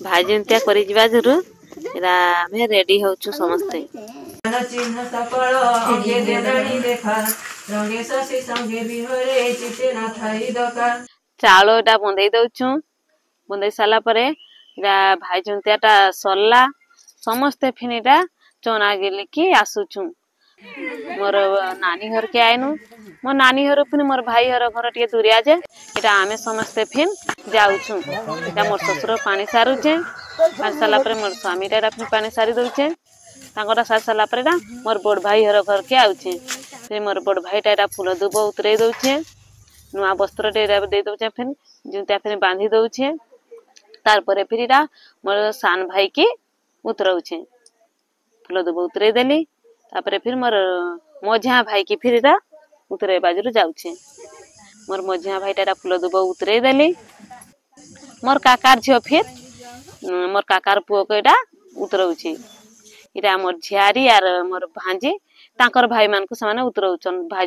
भाई जंतिया करी जिबा जरु एरा हमें रेडी होचु समस्ते चिन्ह सकल अंगे देलणी देखा रंगे शशि संगे बिहरे चिते न थाई दका चाउलटा बंधई दउछु बंधई साला परे एरा भाई जंतियाटा सरला समस्ते फिनिटा चना गिलिकी आसुछु मोर नानी घर के आइनु मो नानी घर फिर मोर भाई घर टे दूरिया जे इटा आमे समस्ते फिर जाउछु इटा मोर ससुर पानी सारुचे पानी साला परे मोर स्वामी टा फिर पानी सारी दउचे तांगरा सार साला परे ना मोर बड़ भाई घर के आउचे फिर मोर बड़ भाई टा फूल दुब उतरे दउचे नुआ वस्त्र टे दे दउचे फिर जुता फिर बांधी दउचे तार परे फिर इटा मोर सान भाई की उतरउचे फूल दुब उतरे देली तापरे फिर मोर मझिया भाई की फिर इटा उतरे बाजू जाउछे मोर मझिया भाईटा फूल दुब उतरे देली मोर काकार झियो फिर मोर काकार पुओ को इटा उतरउछे इटा मोर झियारी आर मोर भांजी तांकर भाई मान को समान उतरउछन भाई